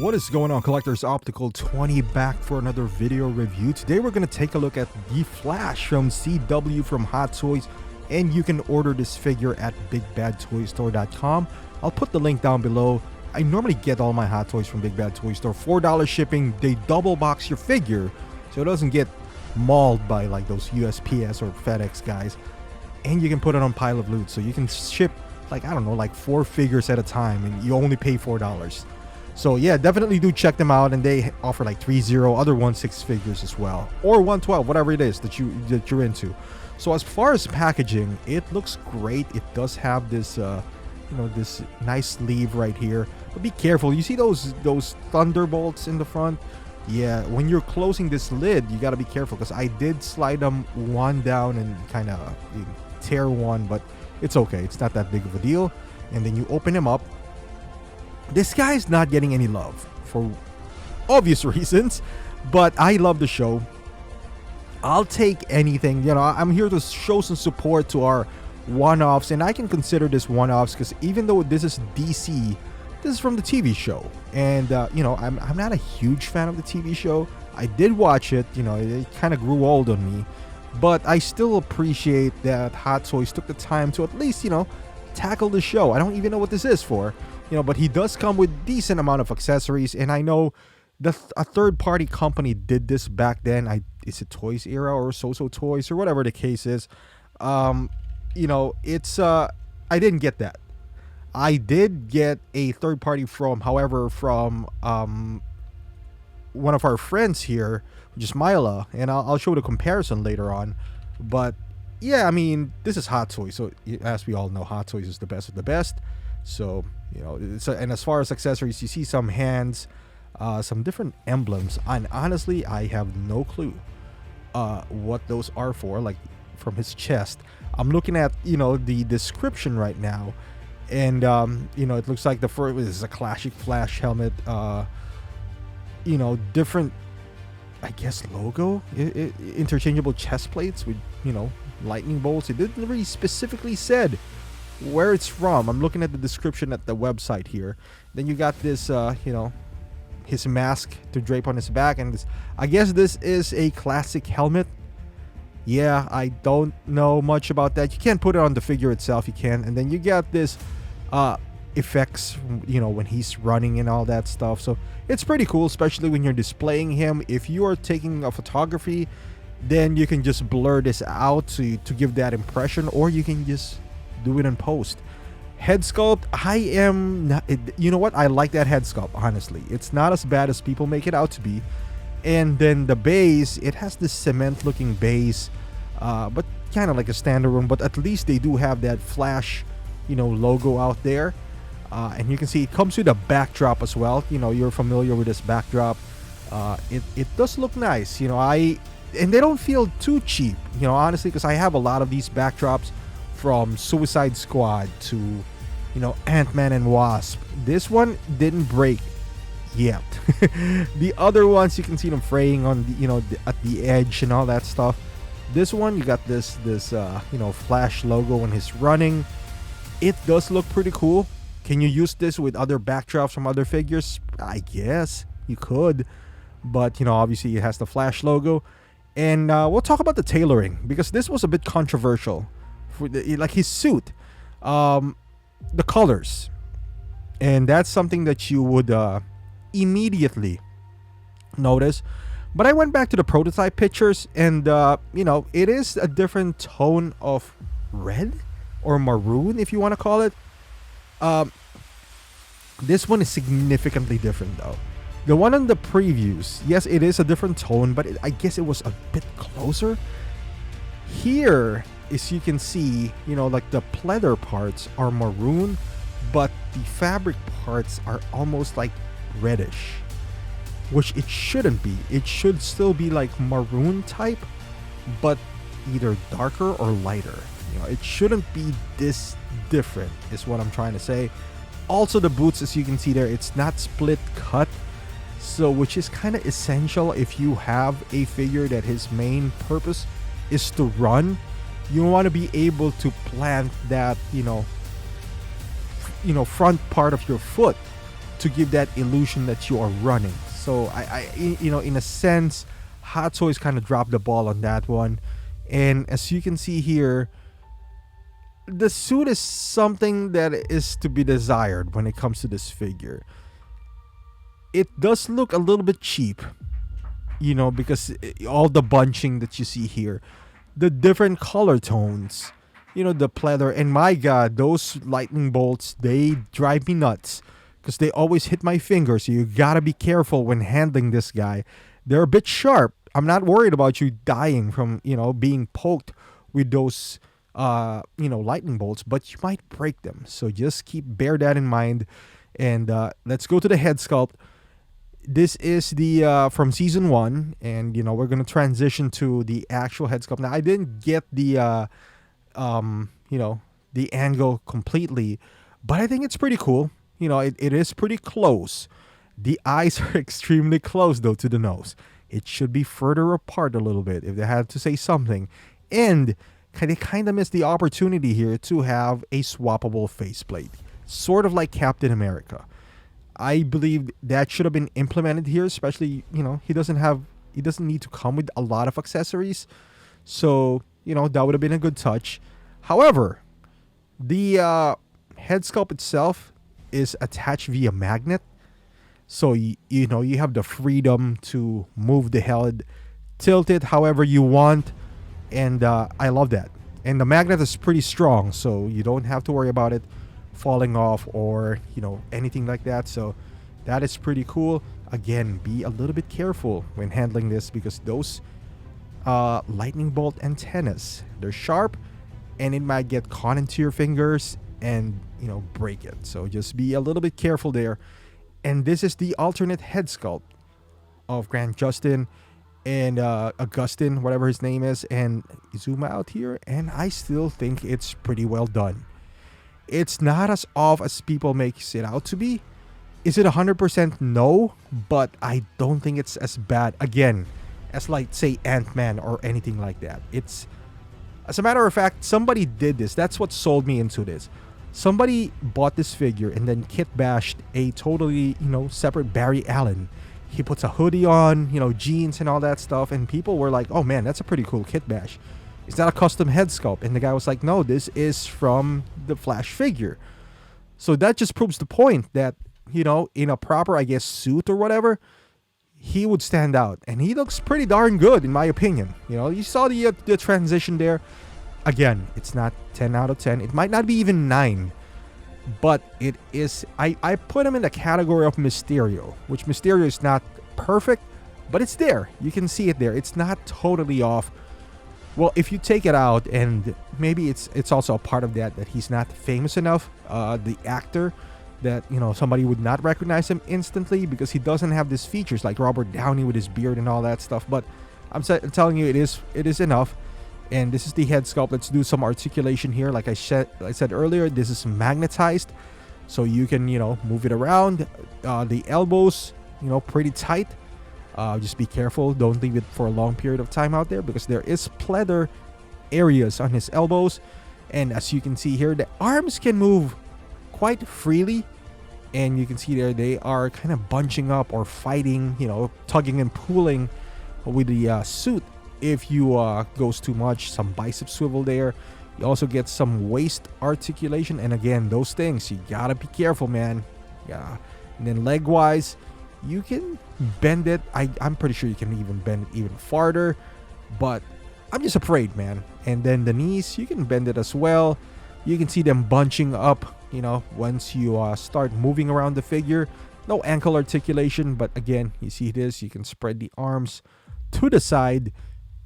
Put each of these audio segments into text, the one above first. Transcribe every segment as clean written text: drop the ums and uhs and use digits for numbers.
What is going on, collectors? Optical 20 back for another video review. Today we're going to take a look at the Flash from CW from Hot Toys, and you can order this figure at bigbadtoystore.com. I'll put the link down below. I normally get all my Hot Toys from Big Bad Toy Store. $4 shipping. They double box your figure so it doesn't get mauled by like those USPS or FedEx guys, and you can put it on Pile of Loot, so you can ship like, I don't know, like 4 figures at a time and you only pay $4. So yeah, definitely do check them out, and they offer like 3.0, other 1.6 figures as well, or 1.12, whatever it is that you're into. So as far as packaging, it looks great. It does have this this nice sleeve right here, but be careful. You see those thunderbolts in the front? Yeah, when you're closing this lid, you got to be careful, because I did slide them one down and kind of tear one, but it's okay. It's not that big of a deal. And then you open them up. This guy's not getting any love for obvious reasons, but I love the show. I'll take anything. I'm here to show some support to our one-offs, and I can consider this one-offs because even though this is DC, this is from the TV show, and I'm not a huge fan of the TV show. I did watch it. It kind of grew old on me, but I still appreciate that Hot Toys took the time to at least tackle the show. I don't even know what this is for. But he does come with decent amount of accessories, and I know a third-party company did this back then. Is it Toys Era or So Toys or whatever the case is? It's I didn't get that. I did get a third-party from one of our friends here, which is Myla, and I'll show the comparison later on. But yeah, I mean, this is Hot Toys, so as we all know, Hot Toys is the best of the best. So and as far as accessories, you see some hands, some different emblems, and honestly I have no clue what those are for. Like from his chest, I'm looking at the description right now, and it looks like the first is a classic Flash helmet, different, I guess, logo, interchangeable chest plates with lightning bolts. It didn't really specifically said where it's from. I'm looking at the description at the website here. Then you got this his mask to drape on his back, and this, I guess this is a classic helmet. Yeah, I don't know much about that. You can't put it on the figure itself. You can. And then you got this effects, when he's running and all that stuff. So it's pretty cool, especially when you're displaying him. If you are taking a photography, then you can just blur this out to give that impression, or you can just do it in post. Head sculpt, I am not, I like that head sculpt, honestly. It's not as bad as people make it out to be. And then the base, it has this cement looking base, but kind of like a standard one, but at least they do have that Flash logo out there. And you can see it comes with a backdrop as well. You're familiar with this backdrop. It does look nice. And they don't feel too cheap, honestly, because I have a lot of these backdrops from Suicide Squad to Ant-Man and Wasp. This one didn't break yet. The other ones, you can see them fraying on at the edge and all that stuff. This one, you got this Flash logo when he's running. It does look pretty cool. Can you use this with other backdrops from other figures? I guess you could, but obviously it has the Flash logo. And we'll talk about the tailoring, because this was a bit controversial. For like his suit, the colors, and that's something that you would immediately notice. But I went back to the prototype pictures, and it is a different tone of red or maroon, if you want to call it. This one is significantly different though. The one on the previews, yes, it is a different tone, but I guess it was a bit closer. Here, as you can see, like the pleather parts are maroon, but the fabric parts are almost like reddish, which it shouldn't be. It should still be like maroon type, but either darker or lighter. It shouldn't be this different, is what I'm trying to say. Also, the boots, as you can see there, it's not split cut, so which is kind of essential if you have a figure that his main purpose is to run. You want to be able to plant that front part of your foot to give that illusion that you are running. So in a sense, Hot Toys kind of dropped the ball on that one. And as you can see here, the suit is something that is to be desired when it comes to this figure. It does look a little bit cheap, because all the bunching that you see here, the different color tones, the pleather, and my god, those lightning bolts, they drive me nuts because they always hit my finger. So you gotta be careful when handling this guy. They're a bit sharp. I'm not worried about you dying from being poked with those lightning bolts, but you might break them. So just bear that in mind. And let's go to the head sculpt. This is the from season 1, and we're gonna transition to the actual head sculpt. Now I didn't get the the angle completely, but I think it's pretty cool. It is pretty close. The eyes are extremely close though to the nose. It should be further apart a little bit if they had to say something. And they kind of missed the opportunity here to have a swappable faceplate, sort of like Captain America. I believe that should have been implemented here, especially, he doesn't need to come with a lot of accessories. So, that would have been a good touch. However, the head sculpt itself is attached via magnet. So, you have the freedom to move the head, tilt it however you want. And I love that. And the magnet is pretty strong, so you don't have to worry about it falling off or anything like that. So that is pretty cool. Again, be a little bit careful when handling this because those lightning bolt antennas, they're sharp and it might get caught into your fingers and break it. So just be a little bit careful there. And this is the alternate head sculpt of Grant Justin and Augustin, whatever his name is. And zoom out here, and I still think it's pretty well done. It's not as off as people make it out to be. Is it 100% no? But I don't think it's as bad, again, as like, say, Ant-Man or anything like that. It's, as a matter of fact, somebody did this. That's what sold me into this. Somebody bought this figure and then kit bashed a totally, separate Barry Allen. He puts a hoodie on, jeans and all that stuff. And people were like, oh man, that's a pretty cool kit bash. Is that a custom head sculpt? And the guy was like, no, this is from the Flash figure. So that just proves the point that, in a proper, I guess, suit or whatever, he would stand out. And he looks pretty darn good, in my opinion. You saw the transition there. Again, it's not 10 out of 10. It might not be even 9. But it is, I put him in the category of Mysterio, which Mysterio is not perfect, but it's there. You can see it there. It's not totally off. Well, if you take it out, and maybe it's also a part of that he's not famous enough, the actor, that somebody would not recognize him instantly because he doesn't have these features like Robert Downey with his beard and all that stuff. But I'm telling you, it is enough. And this is the head sculpt. Let's do some articulation here. Like I said earlier, this is magnetized, so you can move it around. The elbows, pretty tight. Just be careful. Don't leave it for a long period of time out there because there is pleather areas on his elbows. And as you can see here, the arms can move quite freely. And you can see there they are kind of bunching up or fighting, tugging and pulling with the suit. If you goes too much, some bicep swivel there. You also get some waist articulation. And again, those things, you gotta be careful, man. Yeah. And then leg wise, you can bend it. I'm pretty sure you can even bend it even farther, but I'm just afraid, man. And then the knees, you can bend it as well. You can see them bunching up, once you start moving around the figure. No ankle articulation, but again, you see this, you can spread the arms to the side.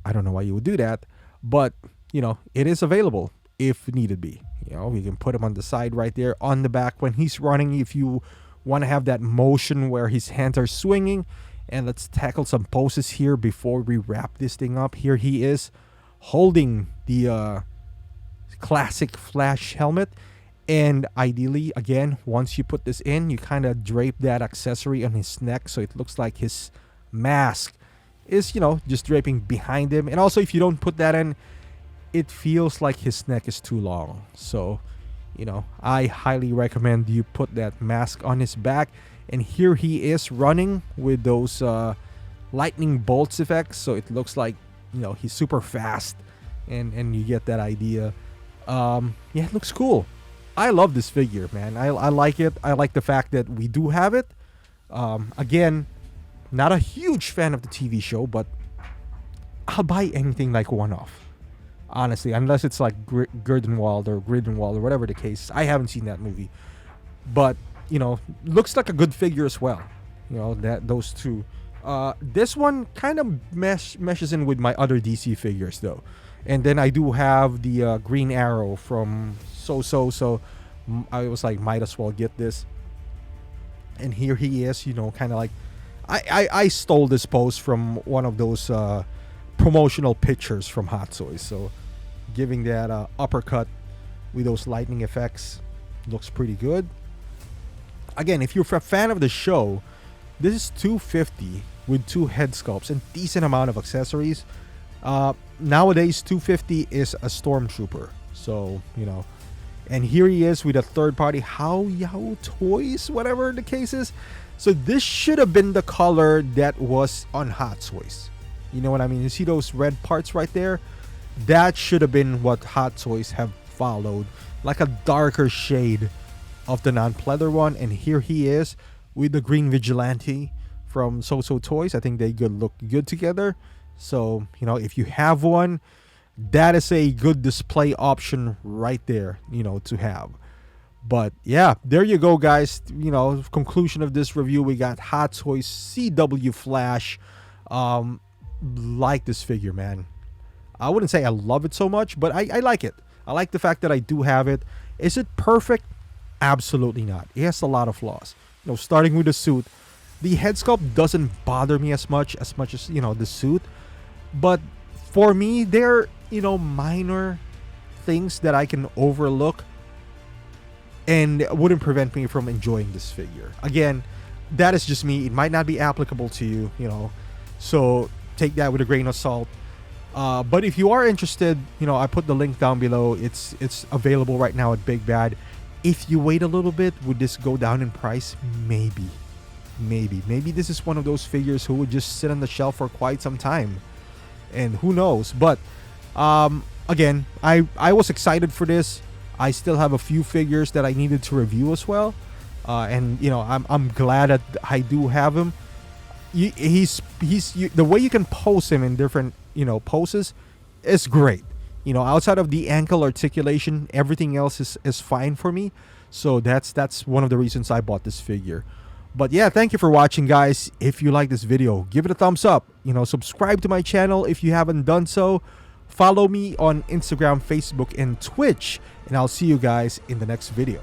I don't know why you would do that, but it is available if needed be. You can put him on the side right there on the back when he's running if you want to have that motion where his hands are swinging. And let's tackle some poses here before we wrap this thing up. Here he is holding the classic Flash helmet. And ideally, again, once you put this in, you kind of drape that accessory on his neck so it looks like his mask is, just draping behind him. And also, if you don't put that in, it feels like his neck is too long. So, I highly recommend you put that mask on his back. And here he is running with those lightning bolts effects, so it looks like, you know, he's super fast, and you get that idea. Yeah, it looks cool. I love this figure, man. I like it. I like the fact that we do have it. Again, not a huge fan of the TV show, but I'll buy anything like one-off. Honestly, unless it's like Grindelwald or whatever the case. I haven't seen that movie, but you know, looks like a good figure as well. You know, that those two. This one kind of meshes in with my other DC figures though, and then I do have the Green Arrow from so I was like, might as well get this. And here he is, you know, kind of like I stole this pose from one of those promotional pictures from Hot Toys, so giving that uppercut with those lightning effects looks pretty good. Again, if you're a fan of the show, this is $250 with 2 head sculpts and decent amount of accessories. Nowadays $250 is a stormtrooper, so you know. And here he is with a third party How Toys, whatever the case is. So this should have been the color that was on Hot Toys. You know what I mean? You see those red parts right there? That should have been what Hot Toys have followed, like a darker shade of the non-pleather one. And here he is with the Green Vigilante from So Toys. I think they look good together. So, you know, if you have one, that is a good display option right there, you know, to have. But yeah, there you go, guys. You know, conclusion of this review, we got Hot Toys CW Flash. Like this figure, man. I wouldn't say I love it so much, but I like it. I like the fact that I do have it. Is it perfect? Absolutely not. It has a lot of flaws. You know, starting with the suit, the head sculpt doesn't bother me as much as you know, the suit. But for me, they're, you know, minor things that I can overlook and wouldn't prevent me from enjoying this figure. Again, that is just me. It might not be applicable to you, you know, so take that with a grain of salt. But if you are interested, you know, I put the link down below. It's available right now at Big Bad. If you wait a little bit, would this go down in price? Maybe this is one of those figures who would just sit on the shelf for quite some time, and who knows. But again, I was excited for this. I still have a few figures that I needed to review as well, and you know, I'm glad that I do have him. He's the way you can pose him in different, you know, poses is great. You know, outside of the ankle articulation, everything else is fine for me. So that's one of the reasons I bought this figure. But yeah, thank you for watching, guys. If you like this video, give it a thumbs up. You know, subscribe to my channel if you haven't done so. Follow me on Instagram, Facebook, and Twitch. And I'll see you guys in the next video.